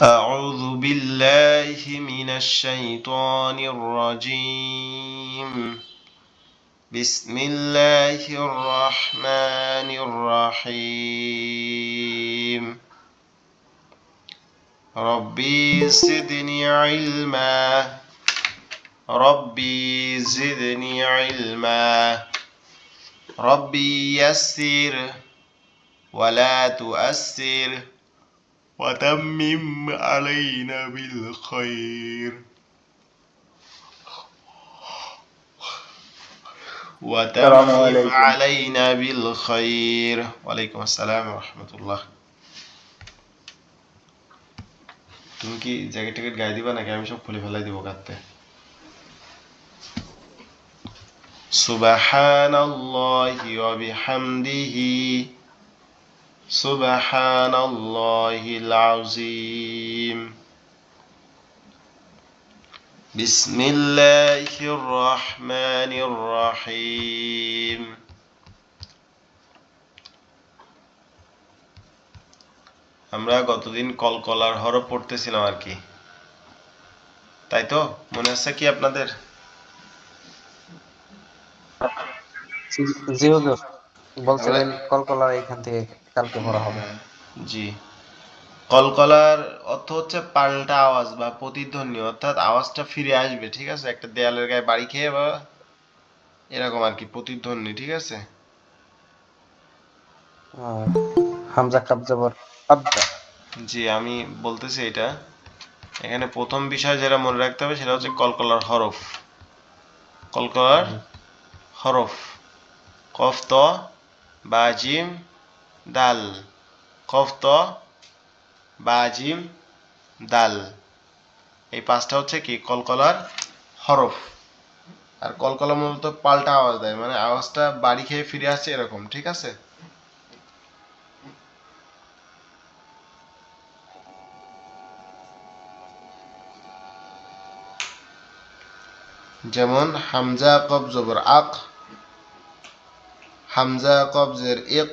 أعوذ بالله من الشيطان الرجيم بسم الله الرحمن الرحيم ربي زدني علما ربي زدني علما ربي يسر ولا تؤسر وتمم علينا بالخير السلام وتمم عليكم. علينا بالخير وعليكم السلام ورحمة الله তুমি কি জ্যাকেট ট্যাকেট গায়ে দিবা নাকি আমি সব খুলে ফেলাই দিব কাঁদতে সুবহানাল্লাহি ওয়া বিহামদিহি সুবহানাল্লাহিল আযীম বিসমিল্লাহির রহমানির রহিম আমরা গতদিন কলকলার হরফ পড়তেছিলাম আর কি তাই তো মনে আছে কি আপনাদের জি হুজুর, আমরা বলছিলেন কলকলার এখান থেকে কালকে পড়া হবে। জি কলকলার অর্থ হচ্ছে পাল্টা আওয়াজ বা প্রতিধ্বনি অর্থাৎ আওয়াজটা ফিরে আসবে ঠিক আছে একটা দেয়ালের গায়ে বাড়ি খেয়ে বা এরকম আর কি প্রতিধ্বনি ঠিক আছে আর হামজা কাব জবর আবদা। জি আমি বলতেছি এটা এখানে প্রথম বিষয় যেটা মনে রাখতে হবে সেটা হচ্ছে কলকলার হরফ কলকলার হরফ কফ ত বা জিম দাল কফ ত বা জিম দাল এই পাঁচটা হচ্ছে কি কলকলার হরফ আর কলকলা মূলত পাল্টা আওয়াজ দেয় মানে আওয়াজটা বাড়ি খেয়ে ফিরে আসছে এরকম ঠিক আছে যেমন হামজা কব জবর আক হামজা কব জের ইক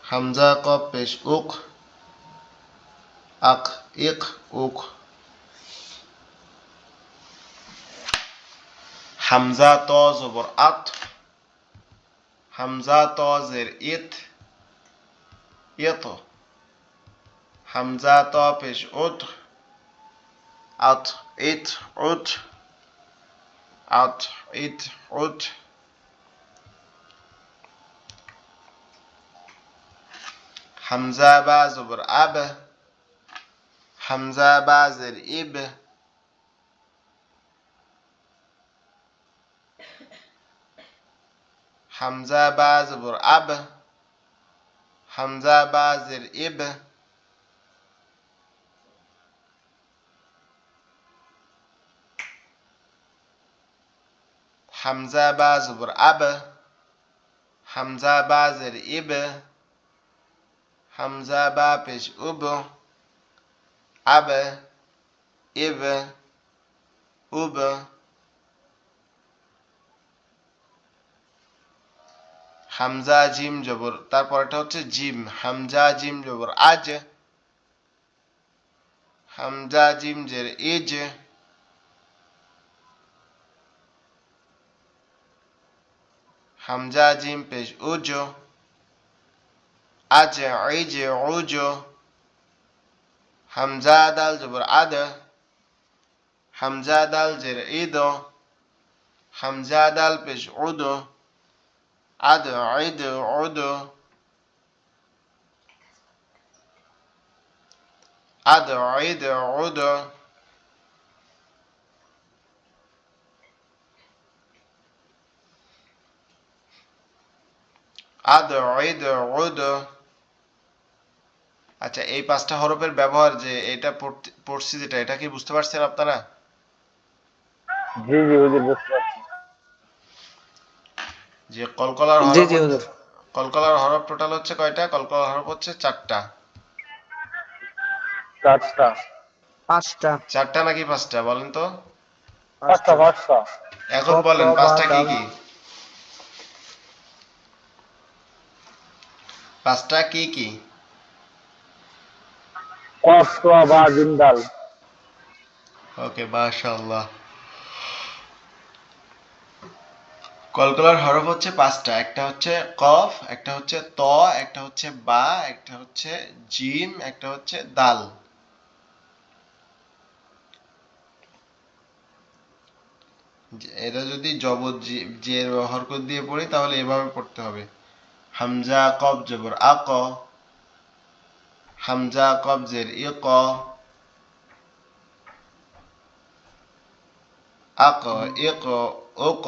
হামজা কব পেশ উক আক ইক উক হামজা ত জবর আত হামজা ত জের ইত ইত হামজা ত পেশ উত আত ইত উত আত ইত উত হামজা বা জবর আব হামজা বা জের ইব হামজা বা জবর আব হামজা বা জের ইব হামজা বা জবর আব হামজা বা জের ইব হামজা বা পেশ উব আব ইব উব হামজা জিম জবর তারপরটা হচ্ছে জিম হামজা জিম জবর আজ হামজা জিম জের ইজ হামজা জিম পেশ উজ আজ ইজ উজ হামজা দাল জবর আদ হামজা দাল জের ইদ হামজা দাল পেশ উদ আদ ইদ উদ আদ ইদ উদ আদ ইদ উদ আচ্ছা এই পাঁচটা হরফের ব্যবহার যে এটা পড়ছি যেটা এটা কি বুঝতে পারছেন আপনারা জি জি হুজুর, বুঝতে পারছি। যে কলকলার জি হরফ জি হুজুর, কলকলার হরফ টোটাল হচ্ছে কয়টা কলকলার হরফ হচ্ছে চারটা চারটা। পাঁচটা। চারটা নাকি পাঁচটা বলেন তো পাঁচটা পাঁচটা। পাঁচটা। এখন কফ র বলেন বা পাঁচটা কি দাল। কি পাঁচটা কি কি কফ তোয়া বা জিম দাল। ওকে, মাশাআল্লাহ। কলকলার হরফ হচ্ছে পাঁচটা, একটা হচ্ছে কফ, একটা হচ্ছে ত, একটা হচ্ছে বা, একটা হচ্ছে জিম, একটা হচ্ছে দাল। এটা যদি জবর জের হরকত দিয়ে পড়ি তাহলে এভাবে পড়তে হবে: হামজা কফ জবর আক, হামজা কফ জের ইক, আক ইক উক,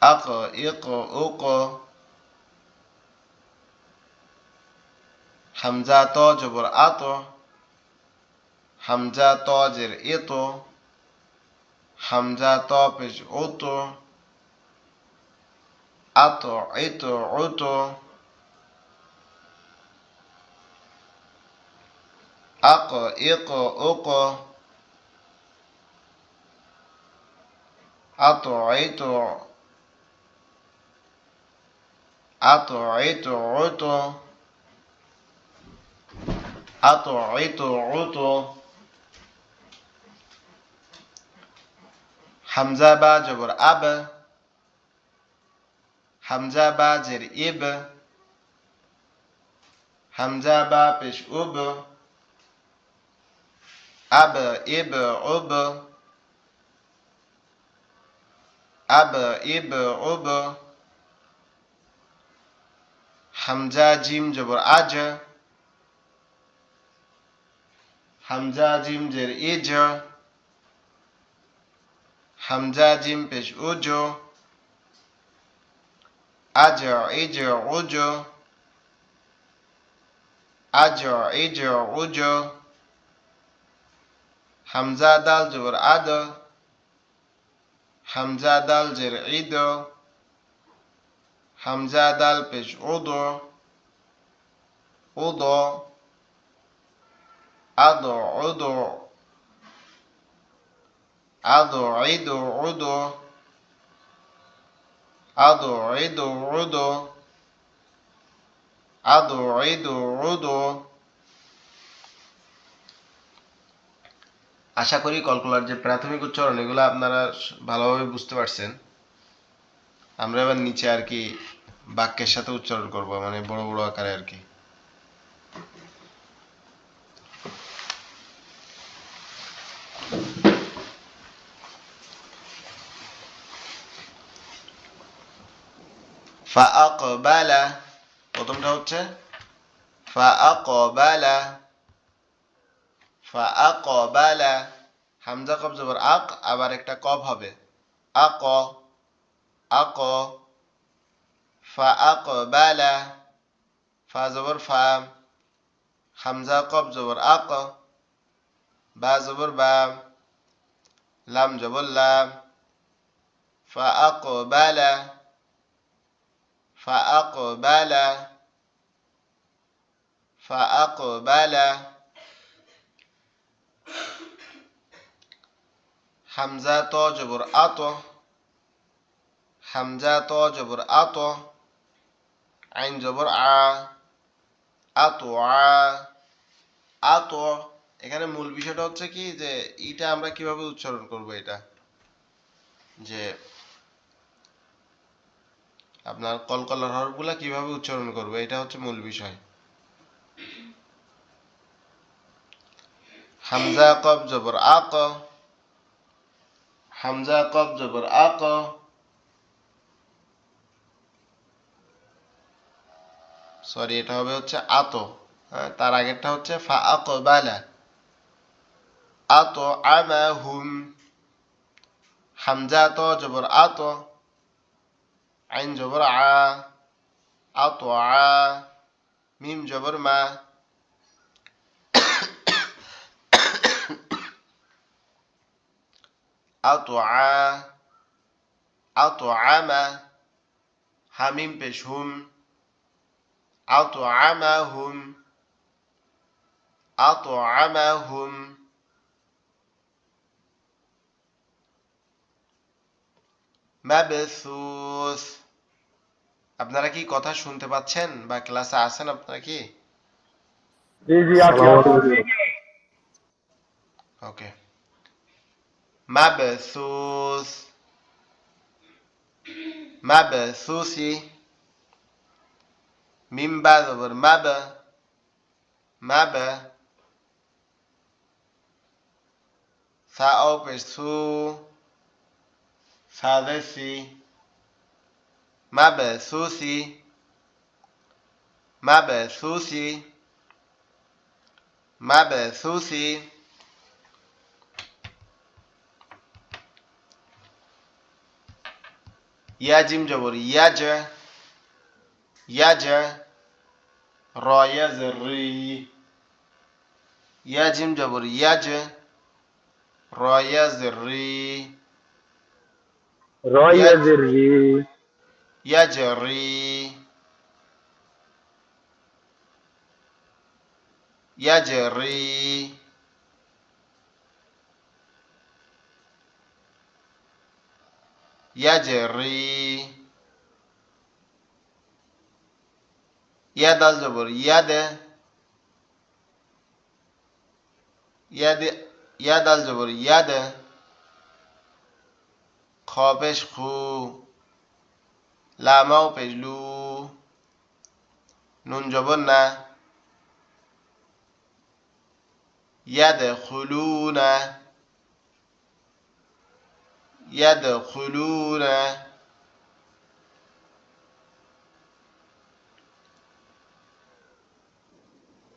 আক ইক উক, হামজা ত জবর আত, হামজা ত জের ইত, হামজা ত পেশ উত, আত ইত উত, আক ইক উক, আত ইত আত ইত উত, আত ইত উত। হামজা বা জবর আব, হামজা বা জের ইব, হামজা বা পেশ উব, আব ইব উব, আব ইব উব। হামজা জিম জবর আজ, হামজা জিম জের ইজ, হামজা জিম পেশ উজ, আজ ইজ উজ, আজ ইজ উজ। হামজা দাল জবর আদ, হামজা দাল জের ইদ, হামজা দাল পেশ উদ, উদ, আদ উদ, আদ ইদ উদ, আদ ইদ উদ, আদ ইদ উদ। আশা করি কলকলার যে প্রাথমিক উচ্চারণ এগুলো আপনারা ভালোভাবে বুঝতে পারছেন। আমরা এবার নিচে আর কি বাক্যের সাথে উচ্চারণ করব, মানে বড় বড় আকারে আর কি। ফাআকবালা, প্রথমটা হচ্ছে ফাআকবালা, ফাআকবালা। হামজা কফ জবর আক, আবার একটা কফ হবে আক, আক। ফাআকবালা, ফা জবর ফা, হামজা কফ জবর আক, বা জবর বা, লাম জবর লাম। ফাআকবালা, ফাআকবালা, ফাআকবালা। হামজা ত জবর আত, হামজা ত জবর আত, আইন জবর আ, আত আ, আত। এখানে মূল বিষয়টা হচ্ছে কি যে এটা আমরা কিভাবে উচ্চারণ করব, এটা যে আপনার কলকলার হরফগুলা কিভাবে উচ্চারণ করব, এটা হচ্ছে মূল বিষয়। হামজা কফ জবর আক, হামজা কফ জবর আক, সরি এটা হবে হচ্ছে আত, হ্যাঁ, তার আগেরটা হচ্ছে ফাআকবালা, আত আমাহুম। হামজা ত জবর আত, আইন জবর আ, আত আ, মিম জবর মা, আত আ, আত আমা, হামিম পেশ হুম, আত আমাহুম, আত আমাহুম। মাবসুস। আপনারা কি কথা শুনতে পাচ্ছেন বা ক্লাসে আছেন আপনারা কি? জি জি আছি সালাম আছি আলাইকুম। ওকে মাবসুস মাবসুসি মিম বা জবর মাবা সা ও পেশ সাদেসি মাবসুসি মাবসুসি মাবসুসি ইয়া জিম জবর ইয়াজা র ইয়াজরি ইয়া জিম জবর র ইয়াজরি রয়েজরি ইয়াজরি ইয়াজরি ইয়াজরি ইয়া দাল জবর ইয়া দাল জবর খ পেশ খু লামাও পেশ লু নুন জবর না ইয়াদখুলুনা ইয়াদখুলুনা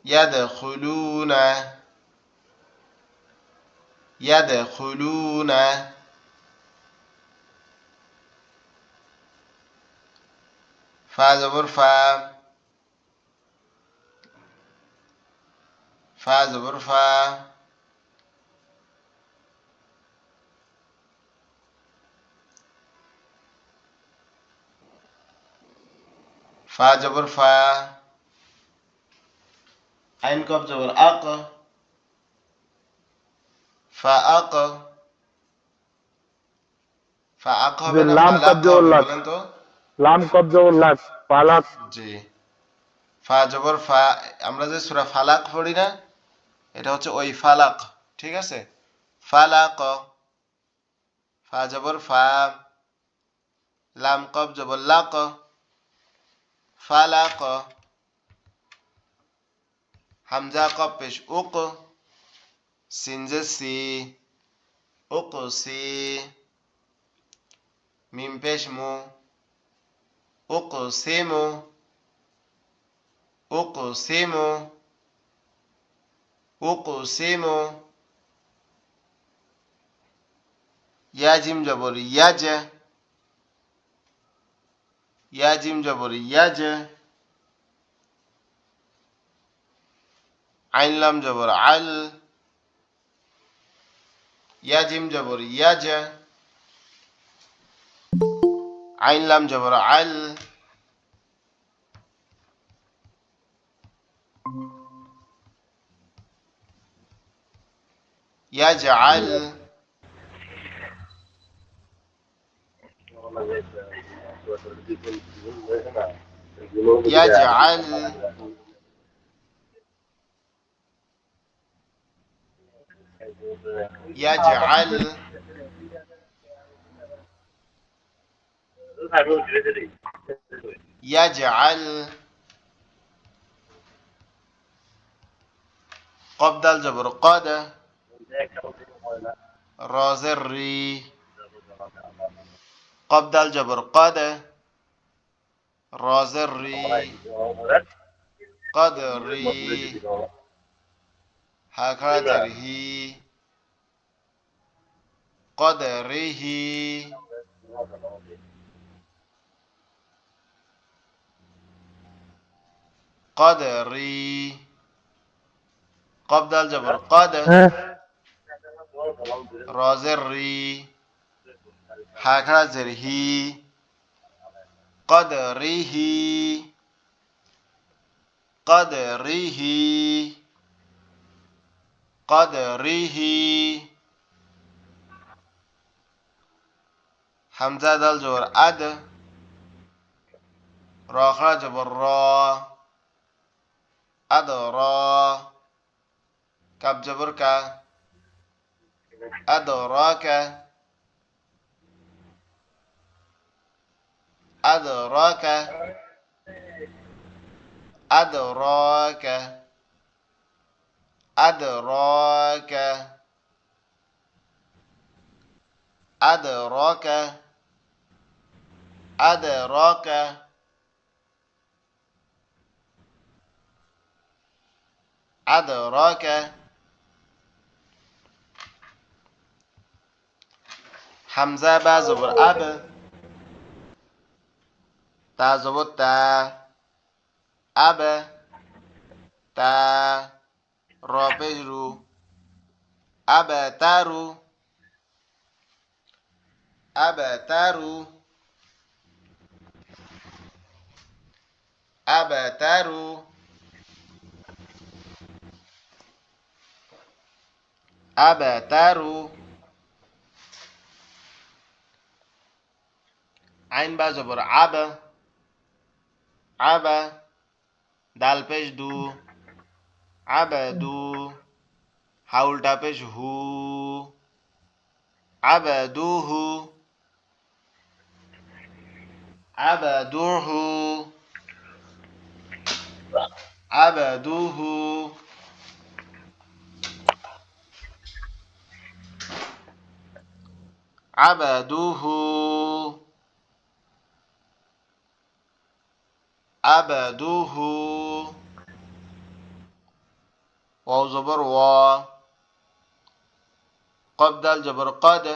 ইয়াদখুলুনা ইয়াদখুলুনা ফা জবর ফা জবর ফা জবর আইন কব জবর ফাআক ফাআক হবে না লাম ফালাক কবজ হবে লাক বলেন তো লাম কবজ লাক ফালাক জি ফা জবর আমরা যে সূরা ফালাক পড়ি না এটা হচ্ছে ওই ফালাক ঠিক আছে ফালাক ফা জবর লাম কব জবর লাক ফালাক হামজা কব পেশ সিন যে সি মিম পেশ উকসিমু উকসিমু ইয়া জিম জবর ইয়া জিম জবর আইন লাম জবর ইয়া জিম জবর আইন লাম জবর ইয়াজআল ইয়াজআল ইয়াজআল ইয়াজআল কব দাল জবর রাজের রি কব দাল জবর রাজের রি قدري هكذا قدره قدري قبض الجبر رازري هكذا قدره قدره قدره حمزة دال جبر را جبر را أدرا কাব জবর কা আদরাকা আদরাকা আদরাকা আদরাকা আদরাকা আদরাকা আদরাকা হামজা বা জবর আব তা জবর তা আব তা র পেশ রু আব তারু আবতারু আবতারু আবতারু আইন বা জবর আব আব দাল পেশ দু আবদু হাউলটা পেশ হু আবদুহু আবদুহু আবদুহু আবদুহু আবদুহু ওয়াও জবর ওয়া কফ দাল জবর কদ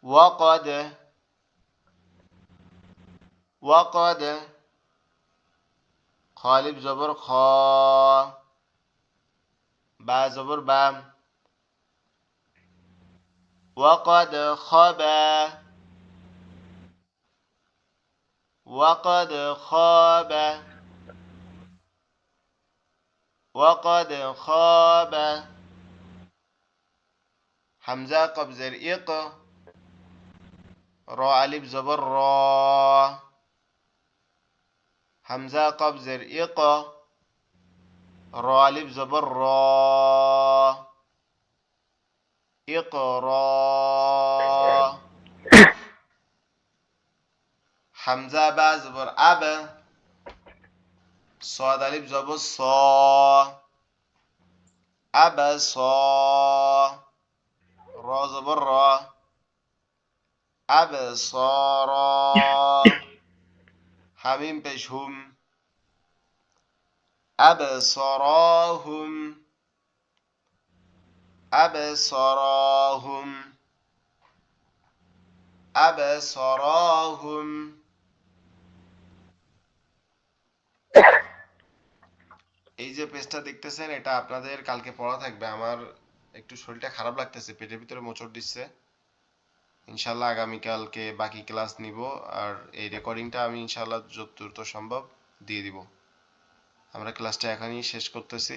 ওয়াকদ ওয়াকদ খালিব জবর খ বা জবর বা ওয়াকদ খাবা ওয়াকদ খাবা ওয়াকদ খাবা হামজা কবজের ইক র আলিফ জবর র হামজা কবজের ইক র আলিফ জবর র ইকরা হামজা বা জবর আব صاد আলিফ জবর স আবস র জবর র আবসর হামিম পেশ হুম আবসরাহুম আবসরাহুম আবসরাহুম এই যে পেজটা দেখতেছেন এটা আপনাদের কালকে পড়া থাকবে। আমার একটু শরীরটা খারাপ লাগতেছে, পেটের ভিতরে মোচড় দিচ্ছে। ইনশাল্লাহ আগামীকালকে বাকি ক্লাস নিব, আর এই রেকর্ডিংটা আমি ইনশাল্লাহ যত দ্রুত সম্ভব দিয়ে দিব। আমরা ক্লাসটা এখানেই শেষ করতেছি।